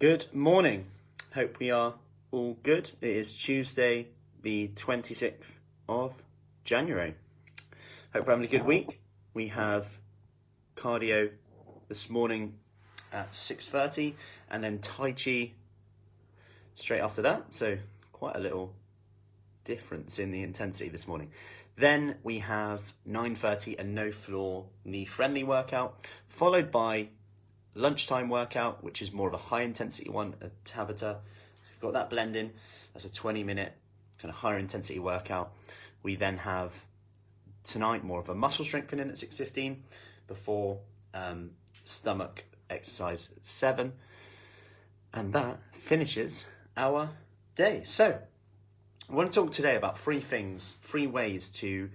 Good morning. Hope we are all good. It is Tuesday, the 26th of January. Hope we're having a good week. We have cardio this morning at 6:30 and then Tai Chi straight after that. So quite a little difference in the intensity this morning. Then we have 9:30 a no floor knee friendly workout, followed by lunchtime workout, which is more of a high intensity one, a Tabata. We've got that blend in. That's a 20-minute kind of higher intensity workout. We then have tonight more of a muscle strengthening at 6:15 before stomach exercise at 7. And that finishes our day. So I want to talk today about 3 ways to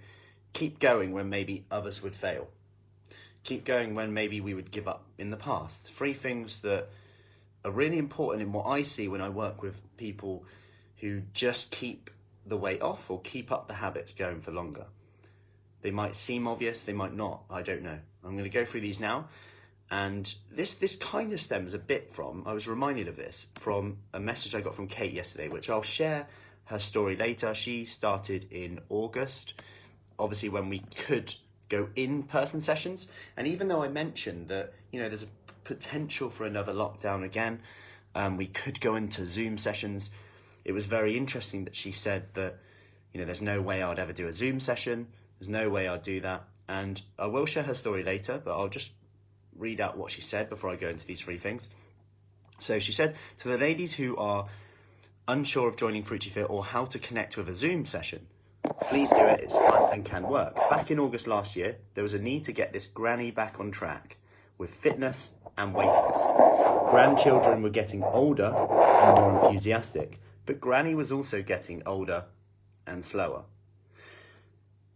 keep going when maybe others would fail. Keep going when maybe we would give up in the past. 3 things that are really important in what I see when I work with people who just keep the weight off or keep up the habits going for longer. They might seem obvious, they might not, I don't know. I'm going to go through these now. And this kind of stems a bit from, I was reminded of this from a message I got from Kate yesterday, which I'll share her story later. She started in August, obviously when we could go in-person sessions. And even though I mentioned that, there's a potential for another lockdown again, we could go into Zoom sessions. It was very interesting that she said that, there's no way I'd ever do a Zoom session. There's no way I'd do that. And I will share her story later, but I'll just read out what she said before I go into these 3 things. So she said, to the ladies who are unsure of joining Fruci Fit or how to connect with a Zoom session, please do it, it's fun and can work. Back in August last year, there was a need to get this granny back on track with fitness and weight loss. Grandchildren were getting older and more enthusiastic, but granny was also getting older and slower.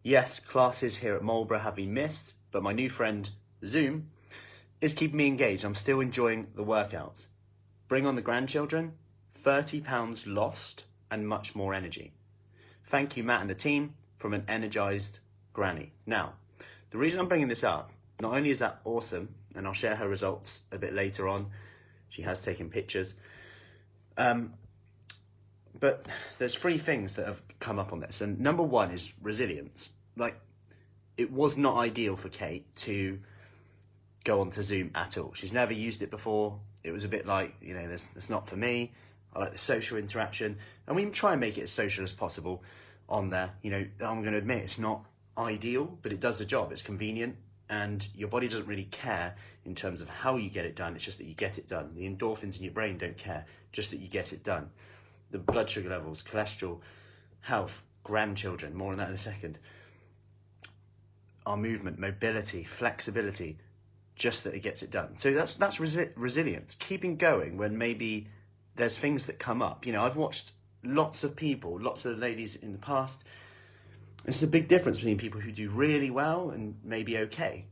Yes, classes here at Marlborough have been missed, but my new friend, Zoom, is keeping me engaged. I'm still enjoying the workouts. Bring on the grandchildren, £30 lost and much more energy. Thank you, Matt and the team, from an energized granny. Now, the reason I'm bringing this up, not only is that awesome, and I'll share her results a bit later on, she has taken pictures, but there's 3 things that have come up on this. And number 1 is resilience. It was not ideal for Kate to go onto Zoom at all. She's never used it before. It was a bit like, that's not for me. I like the social interaction, and we try and make it as social as possible on there. I'm going to admit it's not ideal, but it does the job. It's convenient, and your body doesn't really care in terms of how you get it done. It's just that you get it done. The endorphins in your brain don't care, just that you get it done. The blood sugar levels, cholesterol, health, grandchildren, more on that in a second. Our movement, mobility, flexibility, just that it gets it done. So that's resilience, keeping going when maybe there's things that come up. I've watched lots of people, lots of ladies in the past. It's a big difference between people who do really well and maybe okay,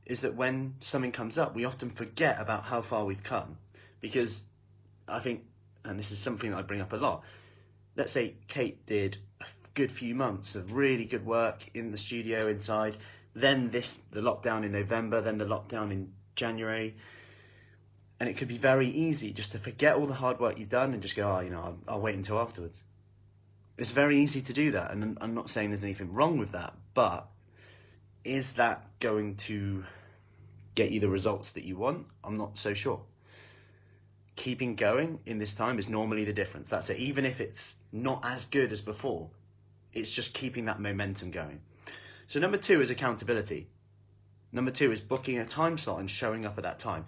is that when something comes up, we often forget about how far we've come. Because I think, and this is something that I bring up a lot, let's say Kate did a good few months of really good work in the studio inside, then the lockdown in November, then the lockdown in January. And it could be very easy just to forget all the hard work you've done and just go, I'll wait until afterwards. It's very easy to do that. And I'm not saying there's anything wrong with that, but is that going to get you the results that you want? I'm not so sure. Keeping going in this time is normally the difference. That's it. Even if it's not as good as before, it's just keeping that momentum going. So number 2 is accountability. Number 2 is booking a time slot and showing up at that time.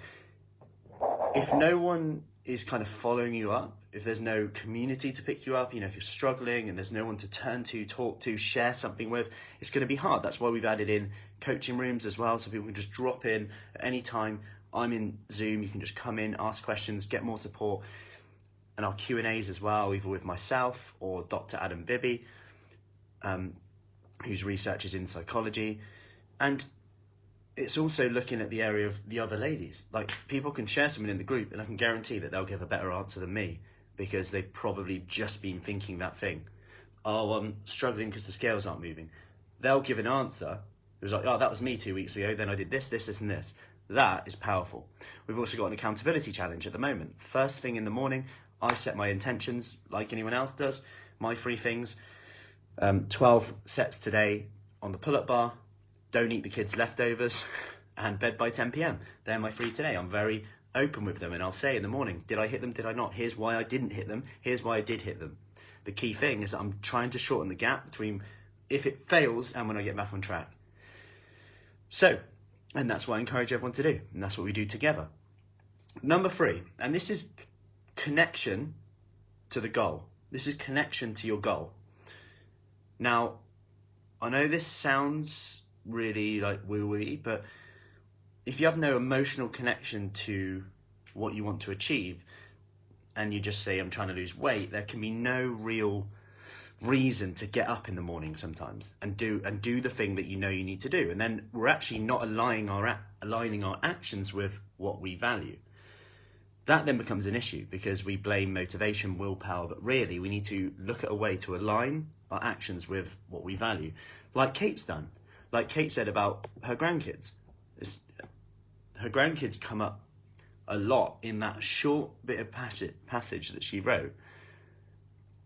If no one is kind of following you up, if there's no community to pick you up, if you're struggling and there's no one to turn to, talk to, share something with, it's going to be hard. That's why we've added in coaching rooms as well, so people can just drop in at any time. I'm in Zoom, you can just come in, ask questions, get more support. And our Q&As as well, either with myself or Dr. Adam Bibby, whose research is in psychology. And it's also looking at the area of the other ladies. People can share something in the group and I can guarantee that they'll give a better answer than me because they've probably just been thinking that thing. Oh, I'm struggling because the scales aren't moving. They'll give an answer. It was like, oh, that was me 2 weeks ago. Then I did this, and this. That is powerful. We've also got an accountability challenge at the moment. First thing in the morning, I set my intentions like anyone else does. My 3 things, 12 sets today on the pull-up bar, don't eat the kids' leftovers, and bed by 10 p.m. They're my 3 today. I'm very open with them, and I'll say in the morning, did I hit them, did I not? Here's why I didn't hit them, here's why I did hit them. The key thing is that I'm trying to shorten the gap between if it fails and when I get back on track. So, and that's what I encourage everyone to do, and that's what we do together. Number 3, and this is connection to the goal. This is connection to your goal. Now, I know this sounds really like woo-woo, but if you have no emotional connection to what you want to achieve, and you just say, I'm trying to lose weight, there can be no real reason to get up in the morning sometimes and do the thing that you know you need to do. And then we're actually not aligning our actions with what we value. That then becomes an issue because we blame motivation, willpower, but really we need to look at a way to align our actions with what we value. Like Kate's done. Like Kate said about her grandkids. Her grandkids come up a lot in that short bit of passage that she wrote.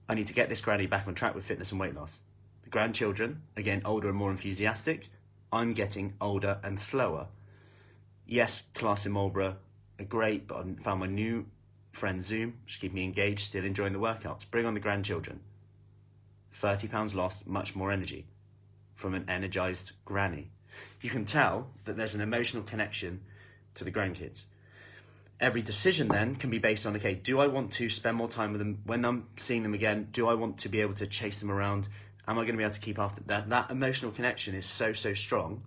I need to get this granny back on track with fitness and weight loss. The grandchildren, again, older and more enthusiastic. I'm getting older and slower. Yes, class in Marlborough are great, but I found my new friend Zoom, which keep me engaged, still enjoying the workouts. Bring on the grandchildren. 30 pounds lost, much more energy from an energized granny. You can tell that there's an emotional connection to the grandkids. Every decision then can be based on, okay, do I want to spend more time with them when I'm seeing them again? Do I want to be able to chase them around? Am I going to be able to keep after that? That emotional connection is so strong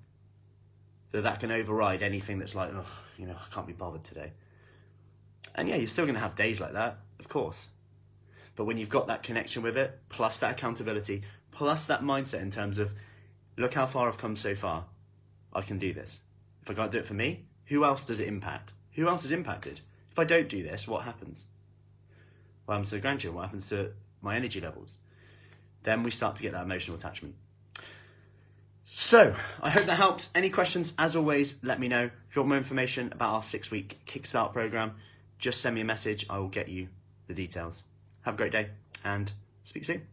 that can override anything that's like, oh, I can't be bothered today. And yeah, you're still going to have days like that, of course. But when you've got that connection with it, plus that accountability, plus that mindset in terms of, look how far I've come so far, I can do this. If I can't do it for me, who else does it impact? Who else is impacted? If I don't do this, what happens? What happens to the grandchildren? What happens to my energy levels? Then we start to get that emotional attachment. So, I hope that helps. Any questions, as always, let me know. If you want more information about our 6-week Kickstart program, just send me a message. I will get you the details. Have a great day and speak soon.